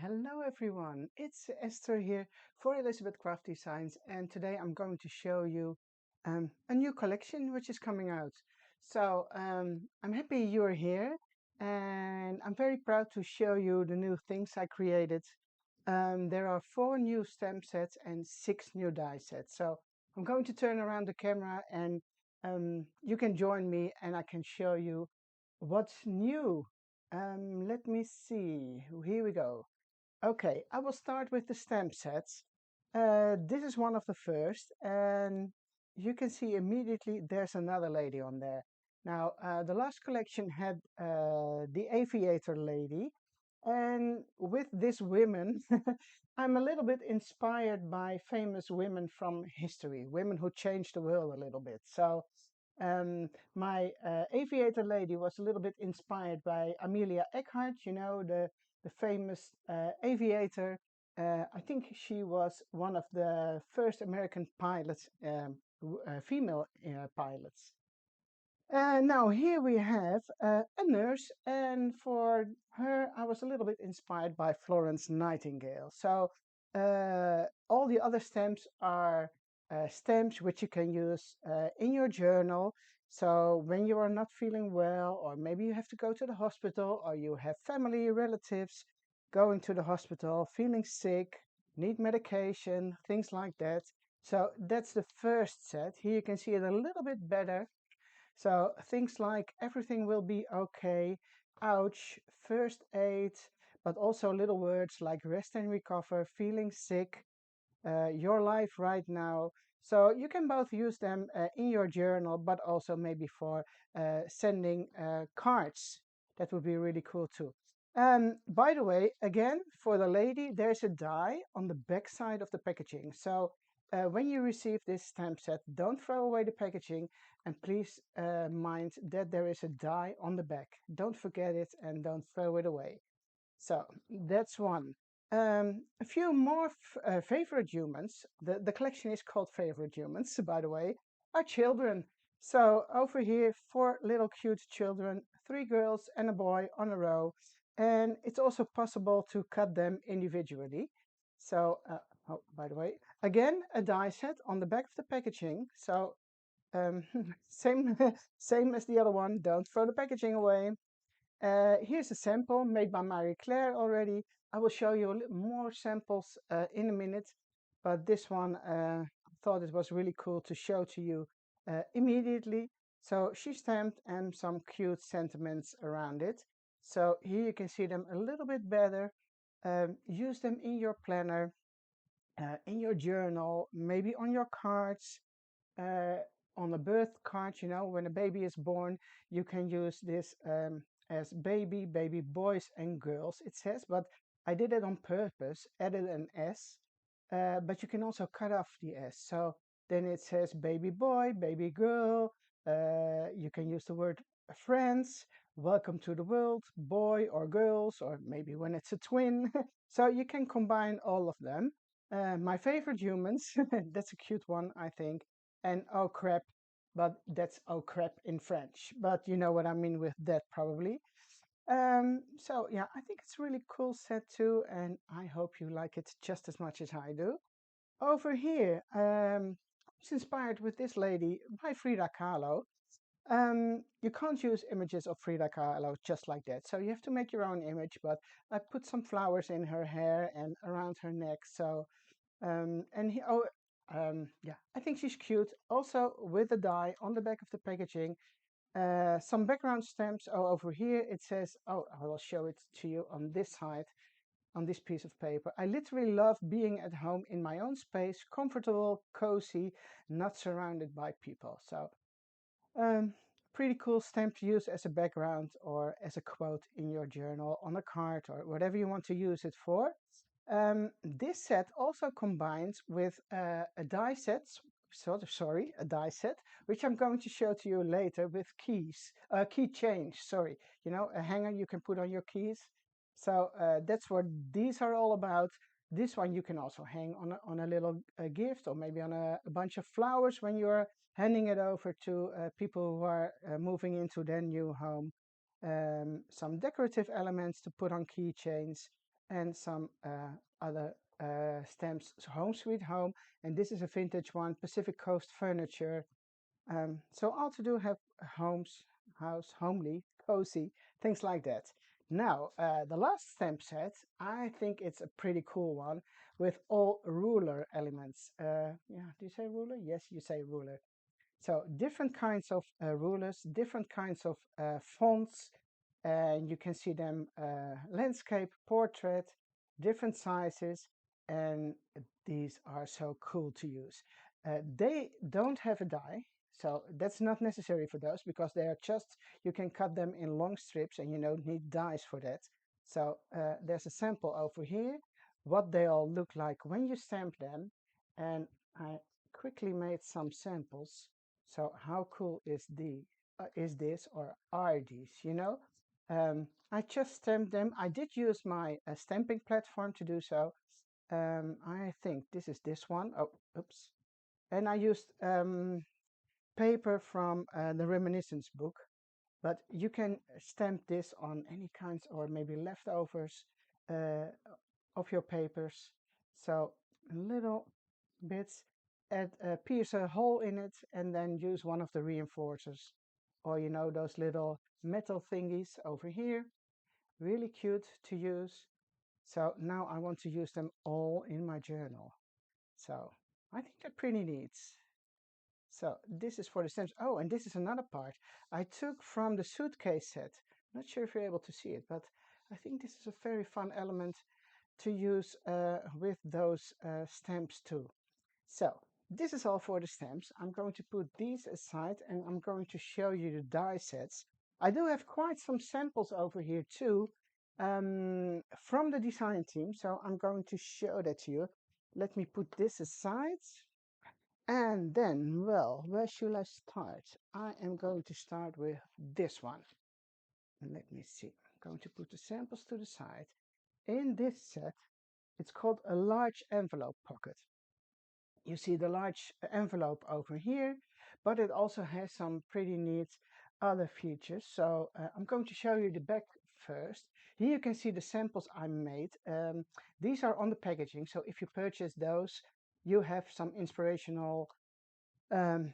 Hello everyone. It's Esther here for Elizabeth Craft Designs, and today I'm going to show you a new collection which is coming out. I'm happy you're here, and I'm very proud to show you the new things I created. There are 4 new stamp sets and 6 new die sets. So I'm going to turn around the camera and you can join me and I can show you what's new. Let me see. Here we go. Okay, I will start with the stamp sets. This is one of the first, and you can see immediately there's another lady on there. Now, the last collection had the aviator lady, and with this women, I'm a little bit inspired by famous women from history, women who changed the world a little bit. My aviator lady was a little bit inspired by Amelia Earhart, the famous aviator. I think she was one of the first American pilots, female pilots. Now here we have a nurse, and for her I was a little bit inspired by Florence Nightingale. All the other stamps are stamps which you can use in your journal. So when you are not feeling well, or maybe you have to go to the hospital, or you have family relatives going to the hospital, feeling sick, need medication, things like that. So that's the first set. Here you can see it a little bit better. So things like everything will be okay, ouch, first aid, but also little words like rest and recover, feeling sick, your life right now. So you can both use them in your journal, but also maybe for sending cards. That would be really cool too. By the way, again, for the lady, there's a die on the back side of the packaging. When you receive this stamp set, don't throw away the packaging, and please mind that there is a die on the back. Don't forget it and don't throw it away. So that's one. A few more favorite humans. The collection is called Favorite Humans, by the way, are children. So over here, 4 little cute children, 3 girls and a boy on a row. And it's also possible to cut them individually. Oh, by the way, again, a die set on the back of the packaging. Um, same, same as the other one. Don't throw the packaging away. Here's a sample made by Marie Claire already. I will show you more samples in a minute, but this one I thought it was really cool to show to you immediately. So she stamped and some cute sentiments around it. So here you can see them a little bit better. Use them in your planner, in your journal, maybe on your cards, uh, on a birth card, when a baby is born, you can use this as baby boys and girls, it says, but I did it on purpose, added an S, but you can also cut off the S. So then it says baby boy, baby girl. You can use the word friends, welcome to the world, boy or girls, or maybe when it's a twin. So you can combine all of them. My favorite humans, that's a cute one, I think, and oh crap, but that's oh crap in French. But you know what I mean with that probably. So yeah, I think it's really cool set too, and I hope you like it just as much as I do. Over here, it's inspired with this lady by Frida Kahlo. You can't use images of Frida Kahlo just like that, so you have to make your own image. But I put some flowers in her hair and around her neck, so yeah, I think she's cute. Also with a die on the back of the packaging. Some background stamps. Oh, over here it says, oh, I will show it to you on this side, on this piece of paper. I literally love being at home in my own space, comfortable, cozy, not surrounded by people. Um, Pretty cool stamp to use as a background or as a quote in your journal, on a card, or whatever you want to use it for. This set also combines with a die set, a die set, which I'm going to show to you later with keys, key change, sorry, a hanger you can put on your keys. That's what these are all about. This one you can also hang on a little gift, or maybe on a bunch of flowers when you're handing it over to people who are moving into their new home. Some decorative elements to put on keychains. and some other stamps. So Home Sweet Home, and this is a vintage one, Pacific Coast Furniture. So all to do have homes, house, homely, cozy, things like that. Now, the last stamp set, I think it's a pretty cool one with all ruler elements. Yeah, do you say ruler? Yes, you say ruler. So different kinds of rulers, different kinds of fonts, and you can see them landscape, portrait, different sizes, and these are so cool to use. They don't have a die, so that's not necessary for those because they are just, you can cut them in long strips and you don't need dies for that. So there's a sample over here, what they all look like when you stamp them, and I quickly made some samples. So how cool is this or are these, you know? I just stamped them. I did use my stamping platform to do so. I think this is this one. Oh, oops. And I used paper from the Reminiscence book, but you can stamp this on any kinds or maybe leftovers uh, of your papers. So little bits, pierce a hole in it and then use one of the reinforcers, or you know, those little metal thingies over here. Really cute to use. So now I want to use them all in my journal. So I think they're pretty neat. So this is for the stems. Oh, and this is another part I took from the suitcase set. Not sure if you're able to see it, but I think this is a very fun element to use with those stamps too. So this is all for the stamps. I'm going to put these aside and I'm going to show you the die sets. I do have quite some samples over here too from the design team. So I'm going to show that to you. Let me put this aside. And then, well, where should I start? I am going to start with this one. And let me see. I'm going to put the samples to the side. In this set, it's called a large envelope pocket. You see the large envelope over here, but it also has some pretty neat other features. So I'm going to show you the back first. Here you can see the samples I made. These are on the packaging, so if you purchase those, you have some inspirational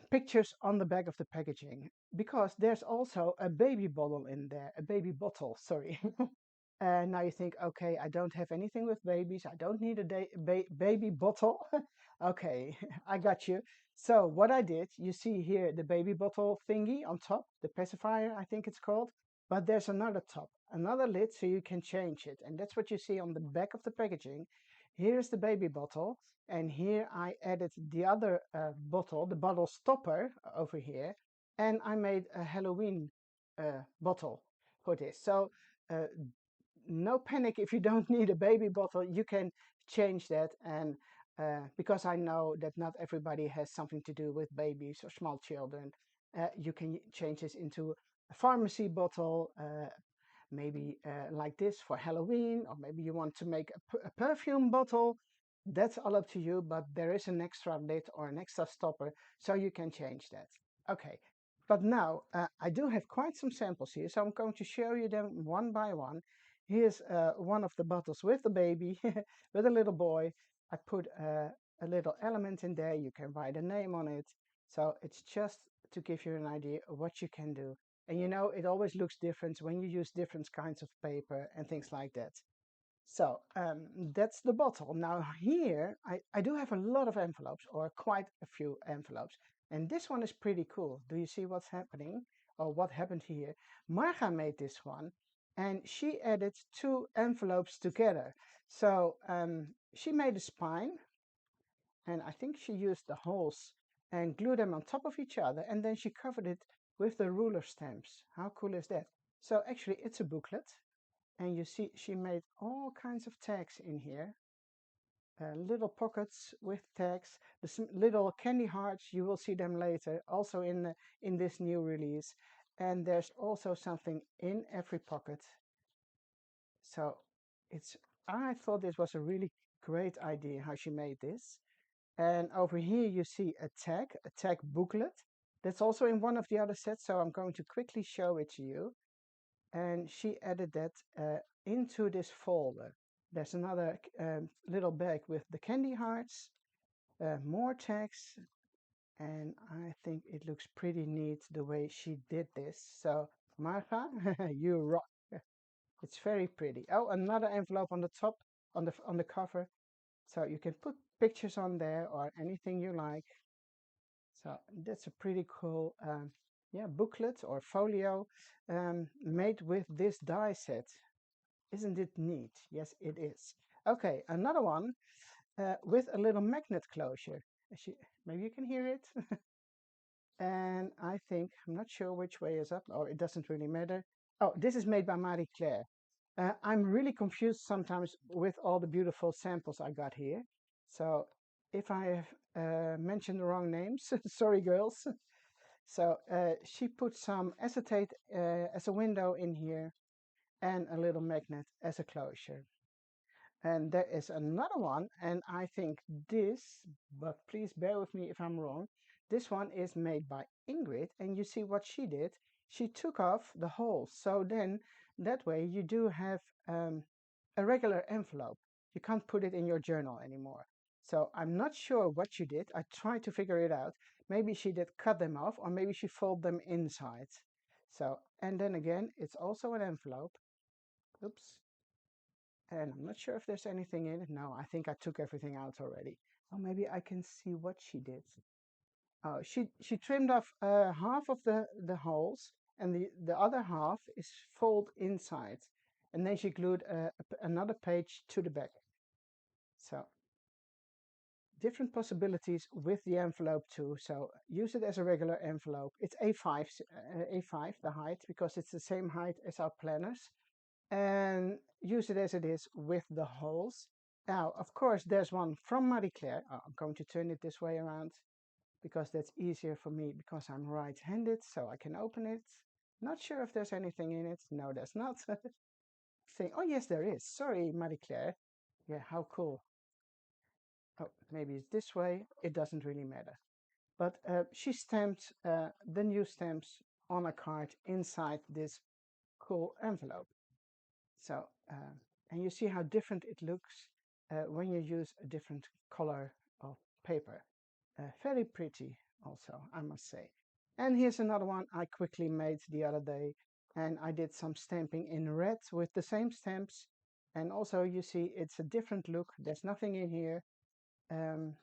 pictures on the back of the packaging, because there's also a baby bottle in there, a baby bottle, sorry. And now you think, okay, I don't have anything with babies. I don't need a baby bottle. Okay, I got you. So what I did, you see here the baby bottle thingy on top, the pacifier, I think it's called. But there's another top, another lid, so you can change it. And that's what you see on the back of the packaging. Here's the baby bottle. And here I added the other bottle, the bottle stopper over here. And I made a Halloween bottle for this. So uh, no panic if you don't need a baby bottle. You can change that, and because I know that not everybody has something to do with babies or small children, you can change this into a pharmacy bottle, maybe like this for Halloween, or maybe you want to make a perfume bottle. That's all up to you, but there is an extra lid or an extra stopper, so you can change that. Okay, but now I do have quite some samples here, so I'm going to show you them one by one. Here's one of the bottles with the baby, with a little boy. I put a little element in there. You can write a name on it. So it's just to give you an idea of what you can do. And you know, it always looks different when you use different kinds of paper and things like that. So that's the bottle. Now here, I do have a lot of envelopes, or quite a few envelopes. And this one is pretty cool. Do you see what's happening, or what happened here? Marga made this one, and she added two envelopes together. So she made a spine, and I think she used the holes and glued them on top of each other, and then she covered it with the ruler stamps. How cool is that? So actually it's a booklet, and you see she made all kinds of tags in here. Little pockets with tags, the little candy hearts, you will see them later, also in this new release. And there's also something in every pocket. So it's, I thought this was a really great idea how she made this. And over here you see a tag booklet. That's also in one of the other sets, so I'm going to quickly show it to you. And she added that into this folder. There's another little bag with the candy hearts, more tags, and I think it looks pretty neat the way she did this. So, Marga, you rock. It's very pretty. Oh, another envelope on the top, on the cover, so you can put pictures on there or anything you like. So that's a pretty cool, yeah, booklet or folio made with this die set. Isn't it neat? Yes, it is. Okay, another one with a little magnet closure. Maybe you can hear it. And I think, I'm not sure which way is up, or it doesn't really matter. Oh, this is made by Marie Claire. I'm really confused sometimes with all the beautiful samples I got here. So if I have mentioned the wrong names, sorry girls. So she put some acetate as a window in here and a little magnet as a closure. And there is another one, and I think this, but please bear with me if I'm wrong. This one is made by Ingrid, and you see what she did. She took off the holes, so then that way you do have a regular envelope. You can't put it in your journal anymore. So I'm not sure what she did. I tried to figure it out. Maybe she did cut them off, or maybe she folded them inside. So, and then again, it's also an envelope. Oops. And I'm not sure if there's anything in it. No, I think I took everything out already. Oh, maybe I can see what she did. Oh, she trimmed off half of the holes, and the other half is folded inside. And then she glued another page to the back. So different possibilities with the envelope too. So use it as a regular envelope. It's A5, A5 the height, because it's the same height as our planners. And use it as it is with the holes. Now, of course, there's one from Marie Claire. I'm going to turn it this way around because that's easier for me because I'm right-handed, so I can open it. Not sure if there's anything in it. No, there's not. Oh, yes, there is. Sorry, Marie Claire. Yeah, how cool. Oh, maybe it's this way. It doesn't really matter. But she stamped the new stamps on a card inside this cool envelope. So, and you see how different it looks when you use a different color of paper. Very pretty also, I must say. And here's another one I quickly made the other day. And I did some stamping in red with the same stamps. And also you see it's a different look. There's nothing in here. Um,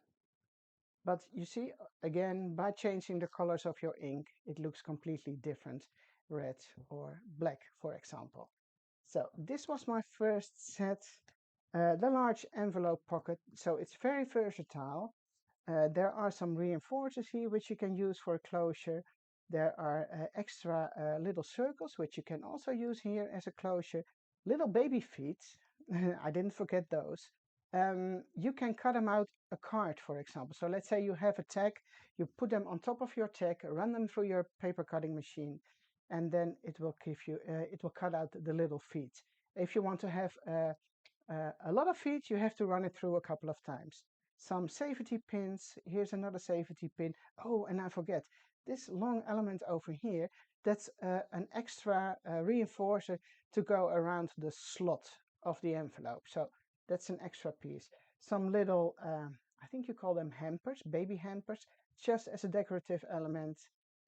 but you see, again, by changing the colors of your ink, it looks completely different, red or black, for example. So this was my first set, the large envelope pocket. So it's very versatile. There are some reinforcers here which you can use for closure. There are extra little circles which you can also use here as a closure. Little baby feet, I didn't forget those. You can cut them out a card, for example. So let's say you have a tag, you put them on top of your tag, run them through your paper cutting machine, and then it will give you, it will cut out the little feet. If you want to have a lot of feet, you have to run it through a couple of times. Some safety pins. Here's another safety pin. Oh, and I forget, this long element over here, that's an extra reinforcer to go around the slot of the envelope. So that's an extra piece. Some little, I think you call them hampers, baby hampers, just as a decorative element.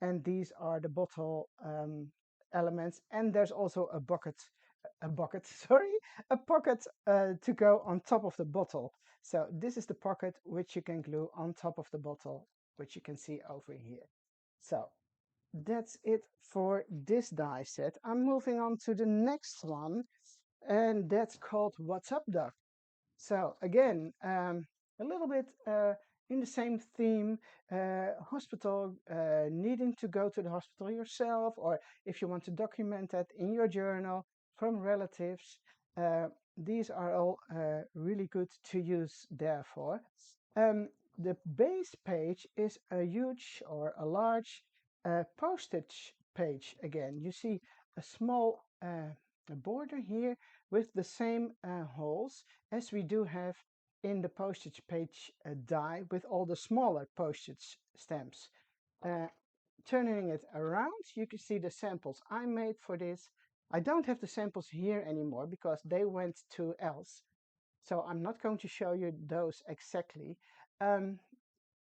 And these are the bottle elements. And there's also a bucket, sorry, a pocket to go on top of the bottle. So this is the pocket which you can glue on top of the bottle, which you can see over here. So that's it for this die set. I'm moving on to the next one, and that's called What's Up, Doc? So again, a little bit in the same theme, hospital, needing to go to the hospital yourself, or if you want to document that in your journal from relatives, uh, these are all really good to use therefore. Um, the base page is a huge or a large postage page again. You see a small border here with the same holes as we do have in the postage page die with all the smaller postage stamps. Uh, Turning it around, you can see the samples I made for this. I don't have the samples here anymore because they went to else. So I'm not going to show you those exactly, um,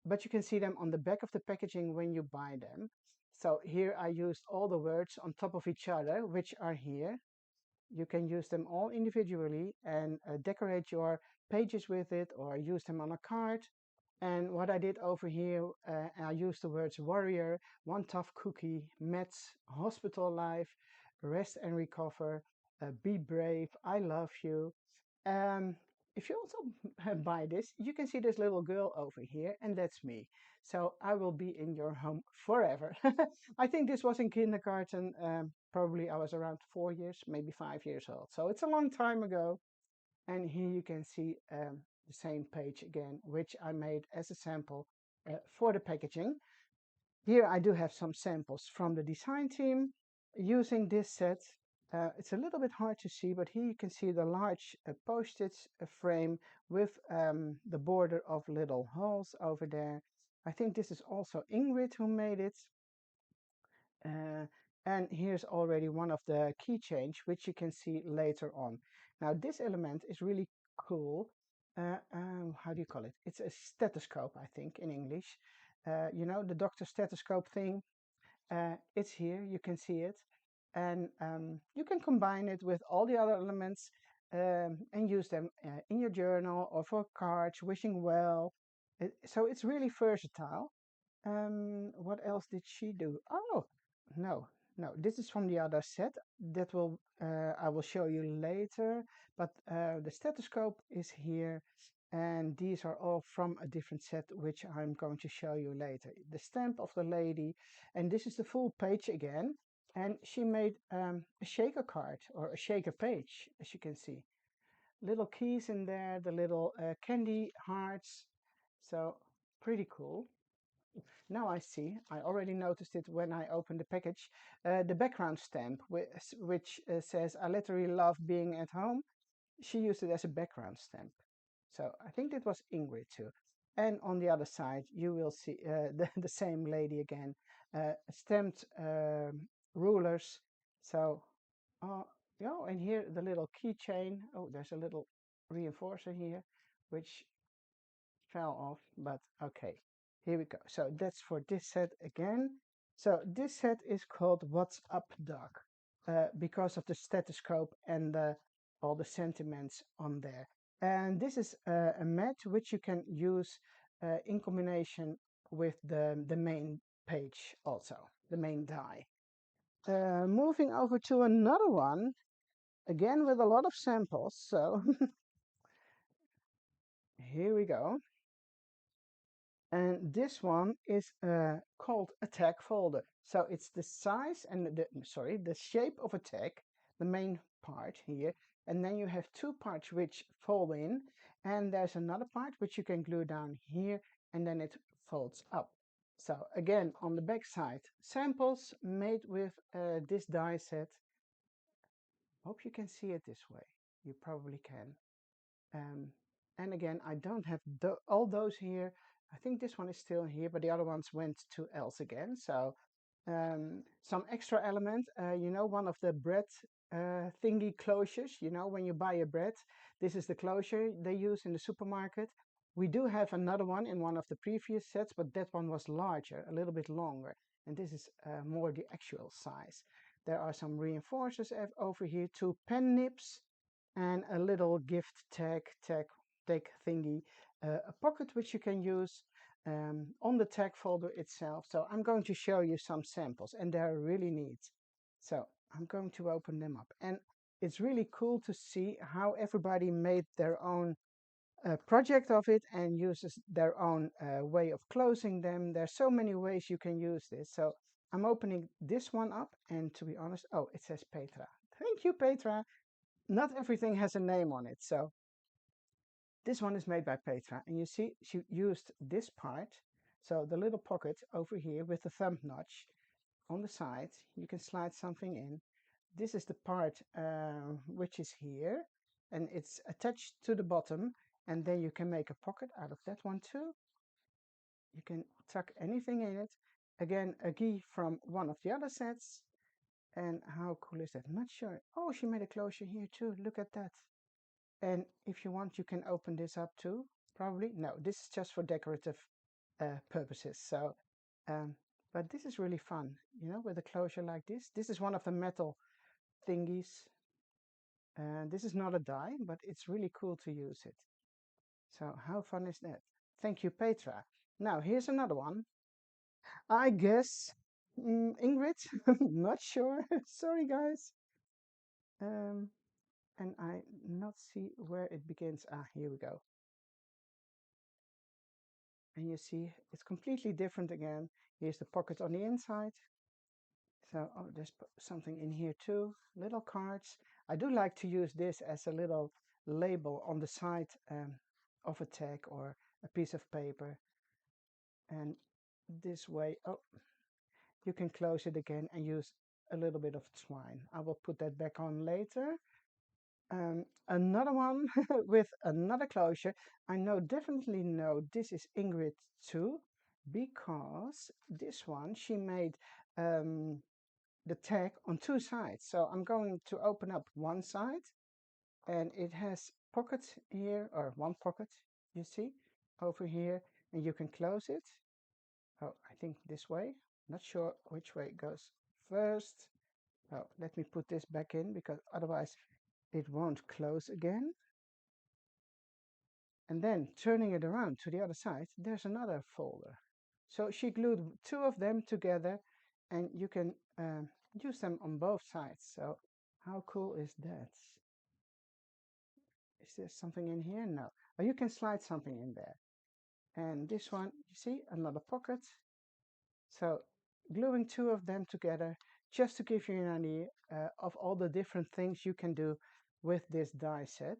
but you can see them on the back of the packaging when you buy them. So here I used all the words on top of each other, which are here. You can use them all individually and decorate your pages with it or use them on a card. And what I did over here, I used the words warrior, one tough cookie, Mets, hospital life, rest and recover, be brave, I love you. Um, if you also buy this, you can see this little girl over here, and that's me. So I will be in your home forever. I think this was in kindergarten. Probably I was around 4 years, maybe 5 years old. So it's a long time ago. And here you can see the same page again, which I made as a sample for the packaging. Here I do have some samples from the design team using this set. It's a little bit hard to see, but here you can see the large postage frame with the border of little holes over there. I think this is also Ingrid who made it. Uh, and here's already one of the keychains, which you can see later on. Now this element is really cool. How do you call it? It's a stethoscope, I think, in English. You know, the doctor stethoscope thing. It's here, you can see it. And you can combine it with all the other elements and use them in your journal or for cards, wishing well. So it's really versatile. What else did she do? Oh, no, no, this is from the other set. That will I will show you later. But the stethoscope is here, and these are all from a different set, which I'm going to show you later. The stamp of the lady, and this is the full page again. And she made a shaker card or a shaker page, as you can see. Little keys in there, the little candy hearts. So pretty cool. Now I see, I already noticed it when I opened the package, the background stamp, which says, I literally love being at home. She used it as a background stamp. So I think that was Ingrid too. And on the other side, you will see the same lady again, stamped rulers. So, yeah, and here the little keychain. Oh, there's a little reinforcer here, which fell off, but okay. Here we go. So that's for this set again. So this set is called What's Up, Doc? Because of the stethoscope and all the sentiments on there. And this is a mat which you can use in combination with the main page also, the main die. Moving over to another one, again with a lot of samples. So here we go. And this one is called a tag folder. So it's the size and the shape of a tag, the main part here. And then you have two parts which fold in, and there's another part which you can glue down here, and then it folds up. So again, on the back side, samples made with this die set. Hope you can see it this way. You probably can. Um, and again, I don't have all those here. I think this one is still here, but the other ones went to else again. So some extra element, you know, one of the bread thingy closures, you know, when you buy a bread, this is the closure they use in the supermarket. We do have another one in one of the previous sets, but that one was larger, a little bit longer. And this is more the actual size. There are some reinforcers over here, two pen nibs, and a little gift tag thingy, a pocket which you can use on the tag folder itself. So I'm going to show you some samples, and they're really neat. So I'm going to open them up, and it's really cool to see how everybody made their own project of it and uses their own way of closing them. There's so many ways you can use this. So I'm opening this one up, and to be honest, oh, it says Petra. Thank you, Petra. Not everything has a name on it. So this one is made by Petra, and you see she used this part. So the little pocket over here with the thumb notch on the side, you can slide something in. This is the part which is here, and it's attached to the bottom, and then you can make a pocket out of that one too. You can tuck anything in it. Again, a key from one of the other sets. And how cool is that? Not sure. Oh, she made a closure here too. Look at that. And if you want, you can open this up too. Probably. No, this is just for decorative purposes. So, um, but this is really fun, you know, with a closure like this. This is one of the metal thingies. And this is not a die, but it's really cool to use it. So how fun is that? Thank you, Petra. Now, here's another one. I guess Ingrid, not sure. Sorry, guys. Um, and I not see where it begins. Ah, here we go. And you see it's completely different again. Here's the pocket on the inside. So oh, there's something in here too. Little cards. I do like to use this as a little label on the side of a tag or a piece of paper. And this way, oh, you can close it again and use a little bit of twine. I will put that back on later. Another one with another closure. I know, definitely know this is Ingrid too, because this one she made the tag on two sides. So I'm going to open up one side and it has pockets here, or one pocket, you see, over here, and you can close it. Oh, I think this way. Not sure which way it goes first. Oh, let me put this back in because otherwise it won't close again. And then turning it around to the other side, there's another folder. So she glued two of them together and you can use them on both sides. So how cool is that? Is there something in here? No. But you can slide something in there. And this one, you see, another pocket. So gluing two of them together, just to give you an idea of all the different things you can do with this die set.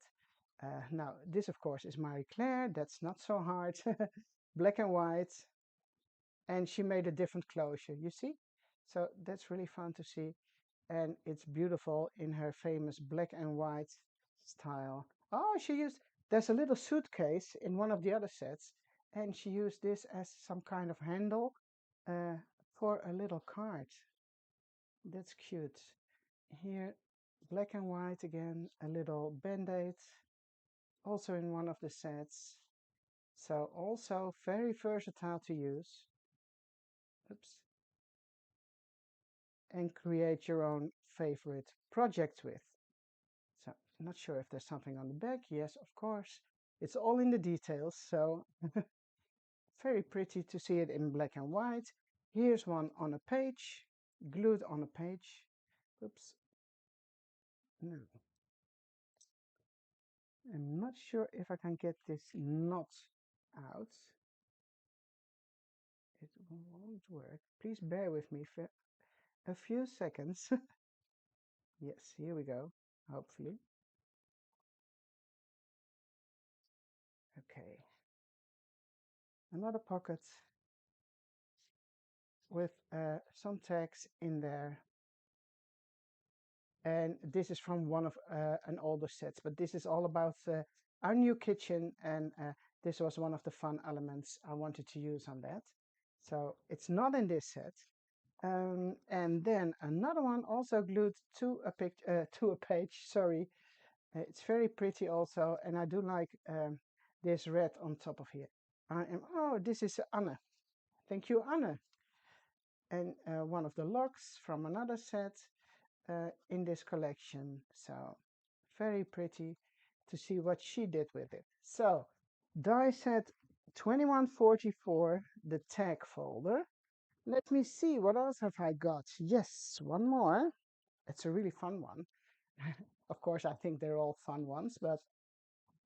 Now, this of course is Marie Claire, that's not so hard. Black and white. And she made a different closure, you see? So that's really fun to see. And it's beautiful in her famous black and white style. Oh, there's a little suitcase in one of the other sets, and she used this as some kind of handle uh, for a little card. That's cute. Here, black and white again, a little band-aid, also in one of the sets. So also very versatile to use. Oops. And create your own favorite project with. So not sure if there's something on the back. Yes, of course. It's all in the details, so very pretty to see it in black and white. Here's one on a page, glued on a page. Oops. No. I'm not sure if I can get this knot out. It won't work. Please bear with me for a few seconds. Yes, here we go, hopefully. Okay. Another pocket with some text in there. And this is from one of an older sets, but this is all about our new kitchen, and this was one of the fun elements I wanted to use on that. So it's not in this set. And then another one also glued to a page. Sorry, it's very pretty also, and I do like this red on top of here. Oh, this is Anne. Thank you, Anne. And one of the locks from another set in this collection. So very pretty to see what she did with it. So die set 2144, the tag folder. Let me see, what else have I got? Yes, one more. It's a really fun one. Of course, I think they're all fun ones, but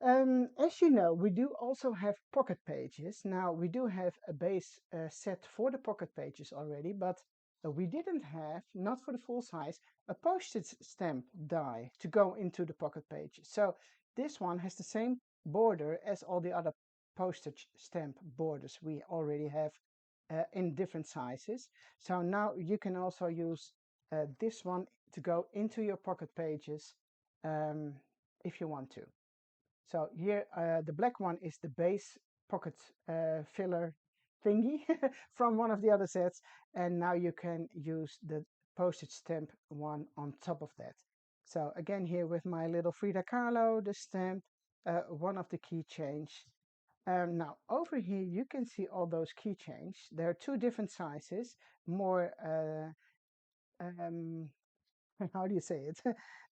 as you know, we do also have pocket pages. Now, we do have a base set for the pocket pages already, but we didn't have, not for the full size, a postage stamp die to go into the pocket page. So this one has the same border as all the other postage stamp borders we already have in different sizes. So now you can also use this one to go into your pocket pages if you want to. So here, the black one is the base pocket filler thingy from one of the other sets. And now you can use the postage stamp one on top of that. So again here with my little Frida Kahlo, the stamp, one of the keychains. Now over here you can see all those keychains. There are two different sizes, more um, how do you say it?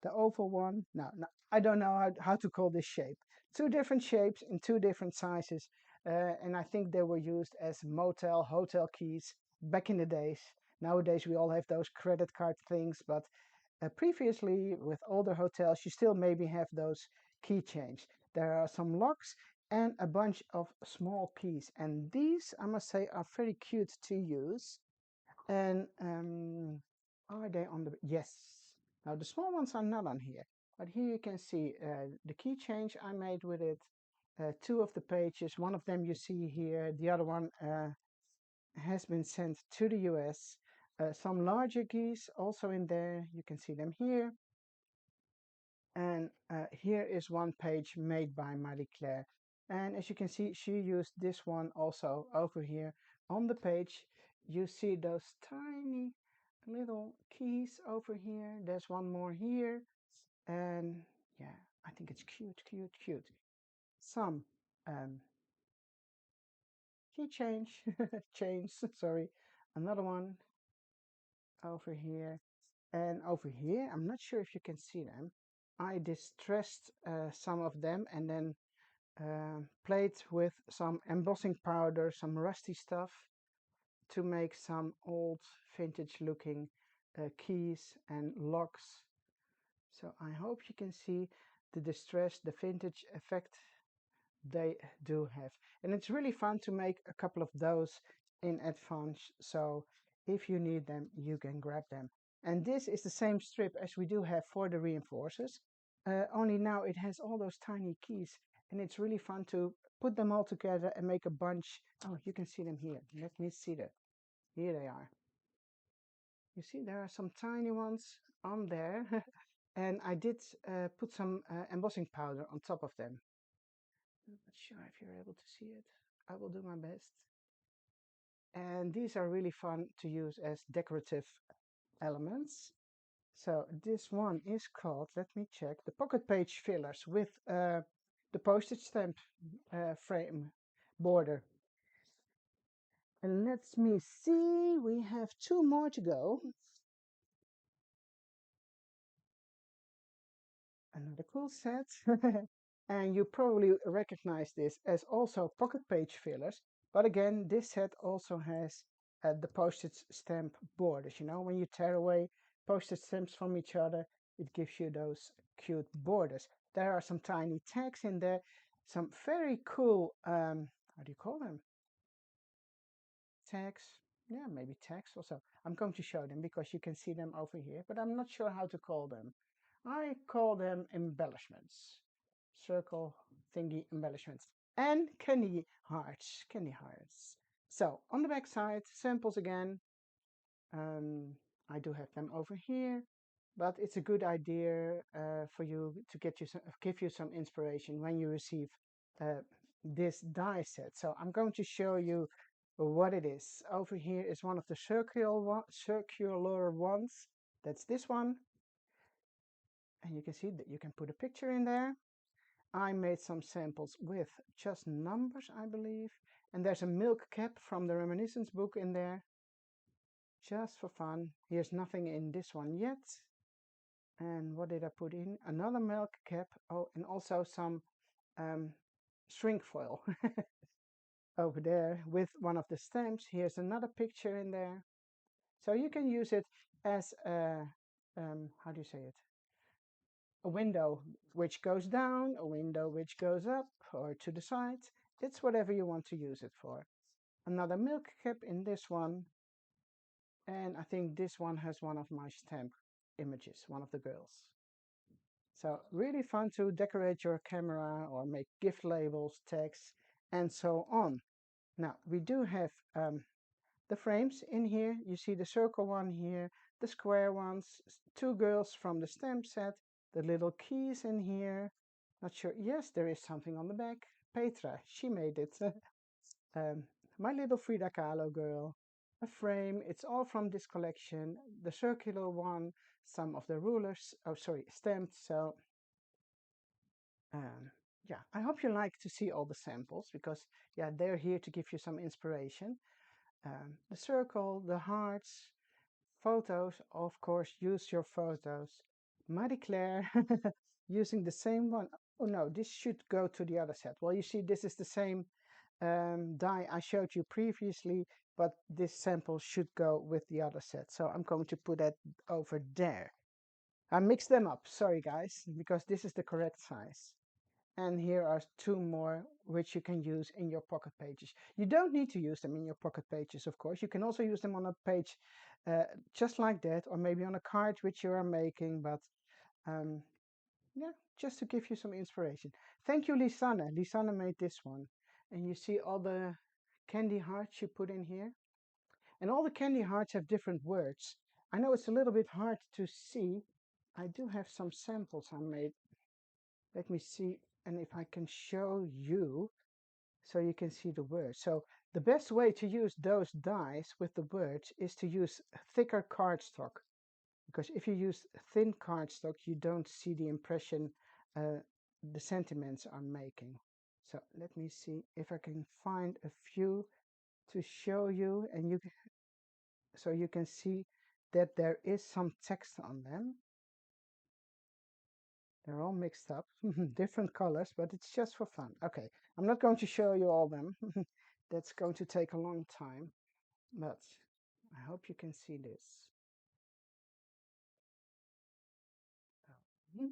The oval one? No, no, I don't know how to call this shape. Two different shapes in two different sizes. And I think they were used as motel, hotel keys back in the days. Nowadays we all have those credit card things, but previously with older hotels, you still maybe have those keychains. There are some locks and a bunch of small keys. And these, I must say, are very cute to use. And are they on the? Yes. Now the small ones are not on here, but here you can see the key change I made with it. Two of the pages, one of them you see here, the other one has been sent to the US. Some larger keys also in there, you can see them here. And here is one page made by Marie Claire. And as you can see, she used this one also over here on the page. You see those tiny little keys over here. There's one more here. And yeah, I think it's cute, cute, cute. Some key change, chains, sorry. Another one over here. And over here, I'm not sure if you can see them. I distressed some of them and then played with some embossing powder, some rusty stuff to make some old vintage looking keys and locks. So I hope you can see the distress, the vintage effect they do have. And it's really fun to make a couple of those in advance. So if you need them, you can grab them. And this is the same strip as we do have for the reinforcers. Only now it has all those tiny keys. And it's really fun to put them all together and make a bunch. Oh, you can see them here. Let me see that. Here they are. You see, there are some tiny ones on there. And I did put some embossing powder on top of them. I'm not sure if you're able to see it. I will do my best. And these are really fun to use as decorative elements. So this one is called, let me check, the pocket page fillers with the postage stamp frame border. And let me see, we have two more to go. Another cool set. And you probably recognize this as also pocket page fillers. But again, this set also has the postage stamp borders. You know, when you tear away postage stamps from each other, it gives you those cute borders. There are some tiny tags in there, some very cool, how do you call them? Tags. Yeah, maybe tags also. I'm going to show them because you can see them over here, but I'm not sure how to call them. I call them embellishments. Circle thingy embellishments. And candy hearts. So on the back side, samples again. Um, I do have them over here, but it's a good idea for you to give you some inspiration when you receive uh, this die set. So I'm going to show you what it is. Over here is one of the circular ones. That's this one. And you can see that you can put a picture in there. I made some samples with just numbers, I believe. And there's a milk cap from the reminiscence book in there. Just for fun. Here's nothing in this one yet. And what did I put in? Another milk cap. Oh, and also some shrink foil over there with one of the stamps. Here's another picture in there. So you can use it as a, how do you say it? A window which goes down, a window which goes up or to the side. It's whatever you want to use it for. Another milk cap in this one. And I think this one has one of my stamp images, one of the girls. So really fun to decorate your camera or make gift labels, tags, and so on. Now we do have the frames in here. You see the circle one here, the square ones, two girls from the stamp set, the little keys in here. Not sure. Yes, there is something on the back. Petra, she made it. um, my little Frida Kahlo girl. A frame. It's all from this collection. The circular one, some of the rulers, oh sorry, stamped. So um, yeah, I hope you like to see all the samples because yeah, they're here to give you some inspiration. The circle, the hearts, photos, of course, use your photos. Marie Claire, using the same one. Oh no, this should go to the other set. Well, you see, this is the same die I showed you previously, but this sample should go with the other set. So I'm going to put that over there. I mixed them up, sorry guys, because this is the correct size. And here are two more which you can use in your pocket pages. You don't need to use them in your pocket pages, of course. You can also use them on a page uh, just like that, or maybe on a card which you are making, but um, yeah, just to give you some inspiration. Thank you, Lisanne. Lisanne made this one. And you see all the candy hearts you put in here? And all the candy hearts have different words. I know it's a little bit hard to see. I do have some samples I made. Let me see, and if I can show you so you can see the words. So the best way to use those dies with the words is to use thicker cardstock. Because if you use thin cardstock, you don't see the impression the sentiments are making. So let me see if I can find a few to show you, and so you can see that there is some text on them. They're all mixed up, different colors, but it's just for fun. Okay, I'm not going to show you all them. That's going to take a long time, but I hope you can see this. Mhm.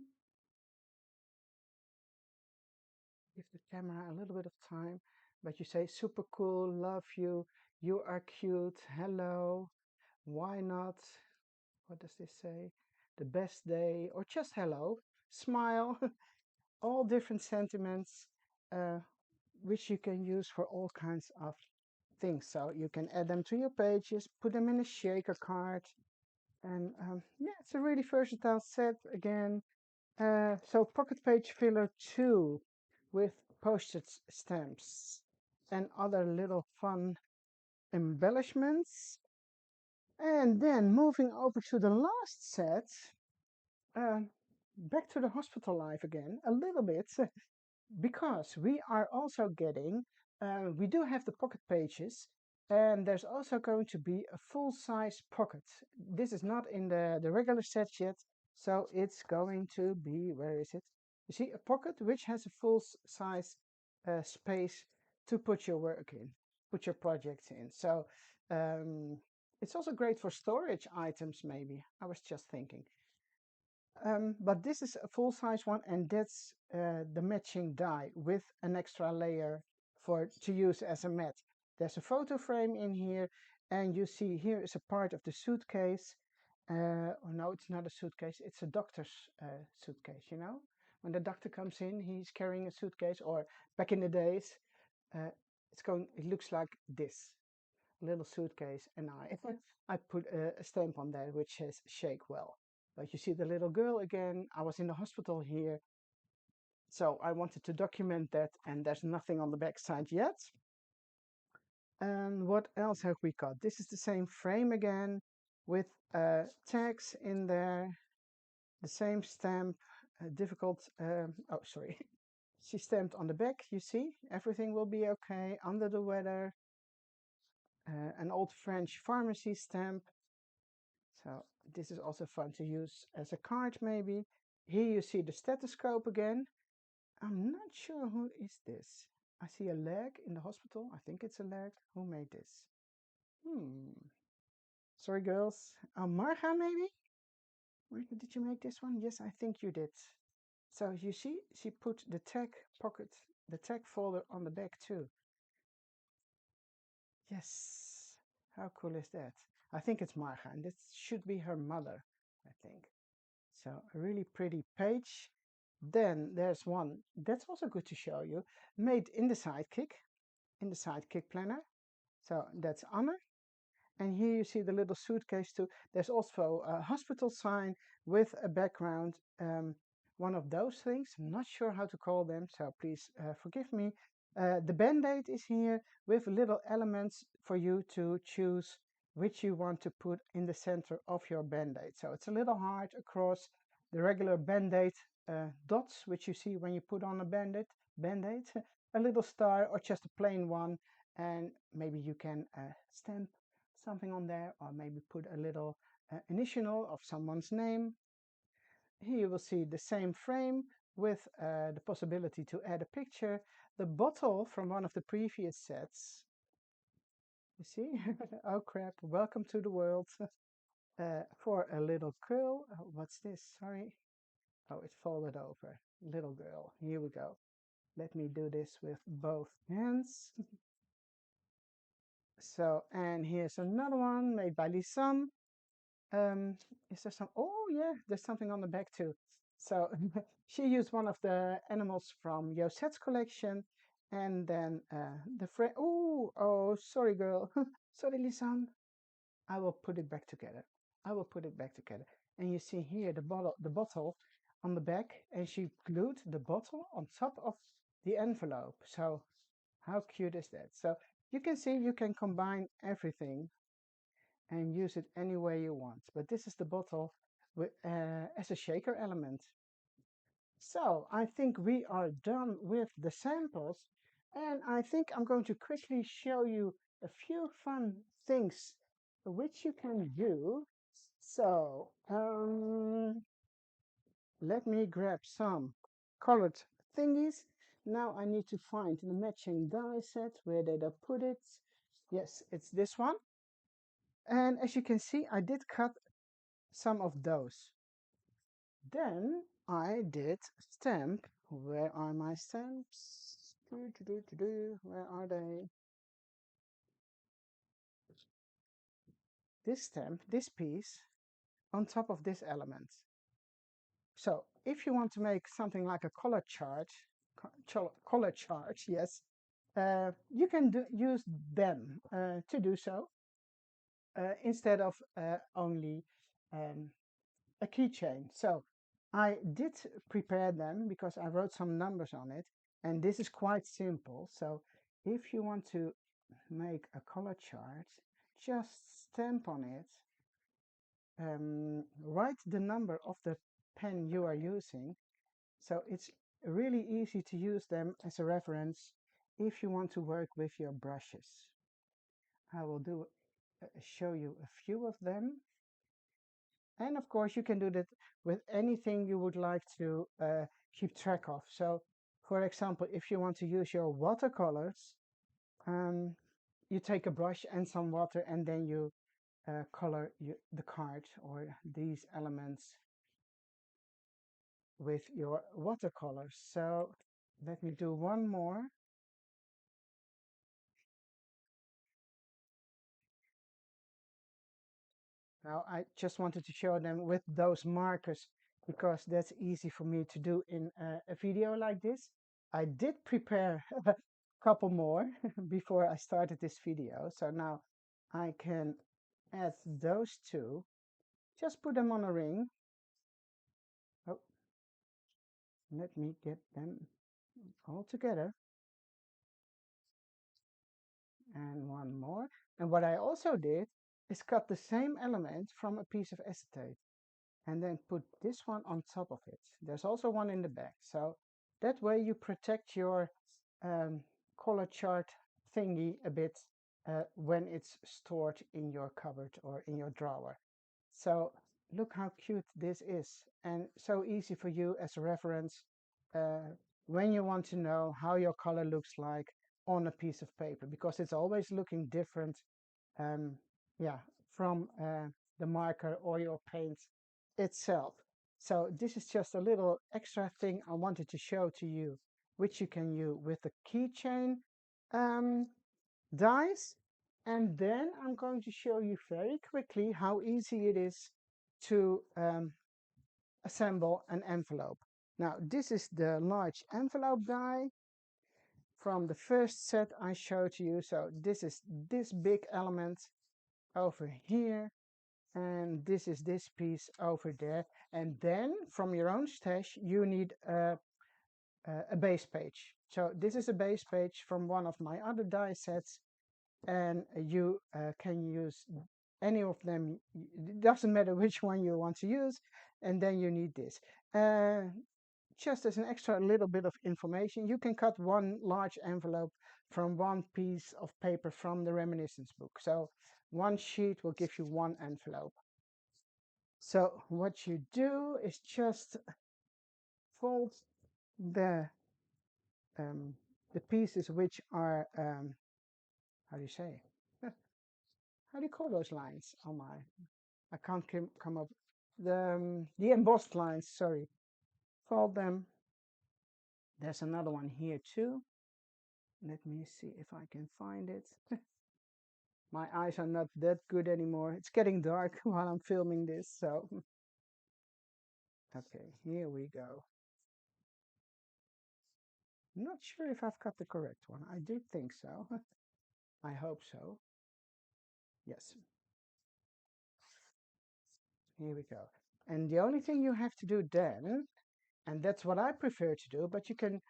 Give the camera a little bit of time, but you say super cool, love you, you are cute, hello, why not? What does this say? The best day, or just hello, smile, all different sentiments, uh, which you can use for all kinds of things. So you can add them to your pages, put them in a shaker card, and yeah, it's a really versatile set again. So pocket page filler 2 with postage stamps and other little fun embellishments. And then moving over to the last set, uh, back to the hospital life again, a little bit, because we are also getting, we do have the pocket pages, and there's also going to be a full-size pocket. This is not in the regular set yet, so it's going to be, where is it? You see, a pocket which has a full-size space to put your work in, put your projects in. So um, it's also great for storage items, maybe. I was just thinking. But this is a full-size one, and that's the matching die with an extra layer for to use as a mat. There's a photo frame in here, and you see here is a part of the suitcase. Oh no, it's not a suitcase, it's a doctor's suitcase, you know? When the doctor comes in, he's carrying a suitcase, or back in the days, uh, it looks like this little suitcase, and I put a stamp on there which says shake well. But you see the little girl again. I was in the hospital here, so I wanted to document that, and there's nothing on the back side yet. And what else have we got? This is the same frame again with tags in there, the same stamp, difficult, oh sorry, she stamped on the back, you see, everything will be okay, under the weather, an old French pharmacy stamp. So this is also fun to use as a card maybe. Here you see the stethoscope again. I'm not sure who is this. I see a leg in the hospital. I think it's a leg. Who made this? Sorry girls. Marga maybe? Marga, did you make this one? Yes, I think you did. So you see, she put the tag pocket, the tag folder on the back too. Yes. How cool is that? I think it's Marga, and this should be her mother, I think. So a really pretty page. Then there's one that's also good to show you, made in the Sidekick planner. So that's Anne. And here you see the little suitcase too. There's also a hospital sign with a background. One of those things, I'm not sure how to call them, so please forgive me. The band-aid is here with little elements for you to choose which you want to put in the center of your band-aid. So it's a little hard across the regular band-aid dots, which you see when you put on a band-aid, a little star or just a plain one, and maybe you can stamp something on there, or maybe put a little initial of someone's name. Here you will see the same frame with the possibility to add a picture. The bottle from one of the previous sets. You see? Oh crap, welcome to the world. For a little girl. Oh, what's this? Sorry. Oh, it folded over. Little girl. Here we go. Let me do this with both hands. So, and here's another one made by Lisanne. Is there some? Oh, yeah, there's something on the back too. So she used one of the animals from Josette's collection, and then the friend. Oh, sorry, girl. Sorry, Lisanne. I will put it back together. I will put it back together. And you see here the bottle on the back, and she glued the bottle on top of the envelope. So how cute is that? So you can see you can combine everything and use it any way you want. But this is the bottle with, as a shaker element. So I think we are done with the samples, and I think I'm going to quickly show you a few fun things which you can do. So let me grab some colored thingies. Now I need to find the matching die set. Where did I put it? Yes, it's this one. And as you can see, I did cut some of those. Then I did stamp. Where are my stamps? Where are they? This stamp, this piece, on top of this element. So if you want to make something like a color chart, yes, you can use them to do so instead of only um, a keychain. So I did prepare them because I wrote some numbers on it, and this is quite simple. So if you want to make a color chart, just stamp on it, write the number of the pen you are using. So it's really easy to use them as a reference if you want to work with your brushes. I will show you a few of them. And of course, you can do that with anything you would like to keep track of. So, for example, if you want to use your watercolors, you take a brush and some water, and then you color the card or these elements with your watercolors. So, let me do one more. Now, I just wanted to show them with those markers because that's easy for me to do in a video like this. I did prepare a couple more before I started this video. So now I can add those two. Just put them on a ring. Oh, let me get them all together. And one more. And what I also did is cut the same element from a piece of acetate and then put this one on top of it. There's also one in the back. So that way you protect your color chart thingy a bit when it's stored in your cupboard or in your drawer. So look how cute this is, and so easy for you as a reference when you want to know how your color looks like on a piece of paper, because it's always looking different um, yeah, from the marker or your paint itself. So this is just a little extra thing I wanted to show to you, which you can use with the keychain dies. And then I'm going to show you very quickly how easy it is to assemble an envelope. Now, this is the large envelope die from the first set I showed you. So this is this big element over here, and this is this piece over there. And then from your own stash, you need a base page. So this is a base page from one of my other die sets, and you can use any of them. It doesn't matter which one you want to use. And then you need this. Uh, just as an extra little bit of information, you can cut one large envelope from one piece of paper from the reminiscence book. So one sheet will give you one envelope. So what you do is just fold the um, the pieces which are how do you say? How do you call those lines? Oh my, I can't come up. The embossed lines. Sorry, fold them. There's another one here too. Let me see if I can find it. My eyes are not that good anymore. It's getting dark while I'm filming this, so okay, here we go. Not sure if I've got the correct one. I do think so. I hope so. Yes, here we go. And the only thing you have to do then, and that's what I prefer to do, but you can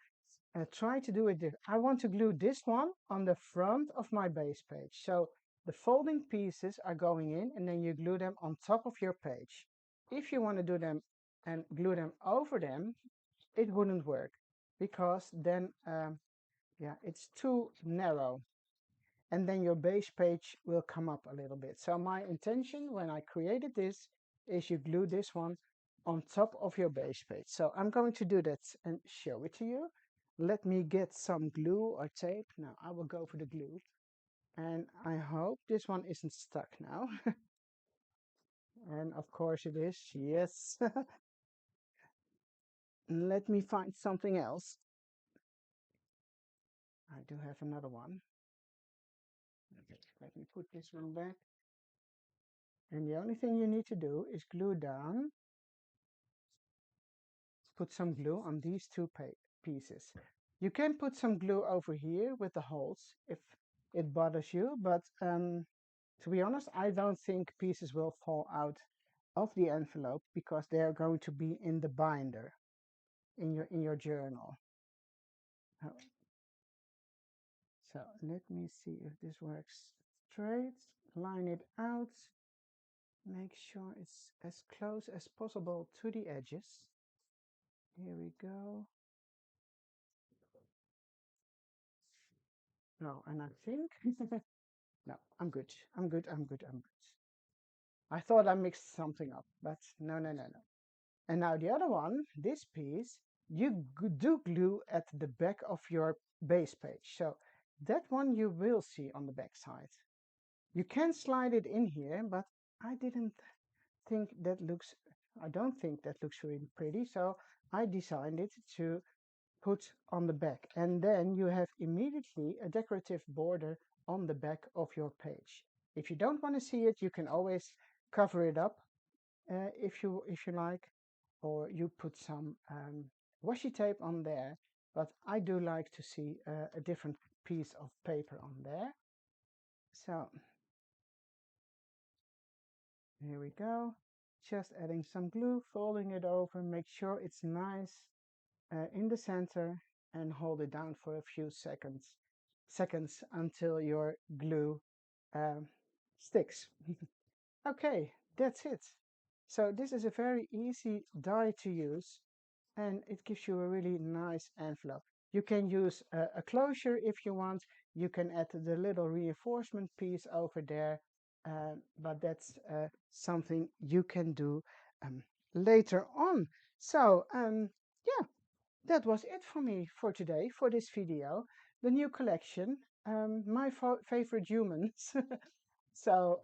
try to do it different. I want to glue this one on the front of my base page. So the folding pieces are going in and then you glue them on top of your page. If you want to do them and glue them over them, it wouldn't work because then, yeah, it's too narrow. And then your base page will come up a little bit. So my intention when I created this is you glue this one on top of your base page. So I'm going to do that and show it to you. Let me get some glue or tape. Now I will go for the glue. And I hope this one isn't stuck now. And of course it is, yes. Let me find something else. I do have another one. Okay, let me put this one back. And the only thing you need to do is glue down, put some glue on these two pieces. You can put some glue over here with the holes if it bothers you, but to be honest, I don't think pieces will fall out of the envelope because they are going to be in the binder in your journal. Oh, so let me see if this works straight. Line it out. Make sure it's as close as possible to the edges. Here we go. No, and I think, no, I'm good. I'm good. I'm good. I'm good. I thought I mixed something up, but no, no, no, no. And now the other one, this piece, you do glue at the back of your base page. So that one you will see on the back side. You can slide it in here, but I didn't think that looks, I don't think that looks really pretty. So I designed it to put on the back. And then you have immediately a decorative border on the back of your page. If you don't want to see it, you can always cover it up if you like, or you put some washi tape on there. But I do like to see a different piece of paper on there. So here we go. Just adding some glue, folding it over, make sure it's nice in the center and hold it down for a few seconds until your glue um, sticks. Okay, that's it. So this is a very easy die to use and it gives you a really nice envelope. You can use a closure if you want. You can add the little reinforcement piece over there, but that's something you can do later on. So yeah, that was it for me for today, for this video. The new collection, my favorite humans. So,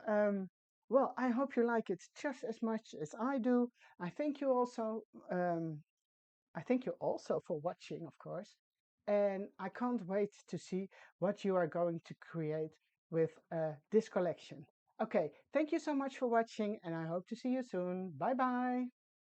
well, I hope you like it just as much as I do. I thank you also. I thank you also for watching, of course. And I can't wait to see what you are going to create with this collection. Okay, thank you so much for watching, and I hope to see you soon. Bye bye.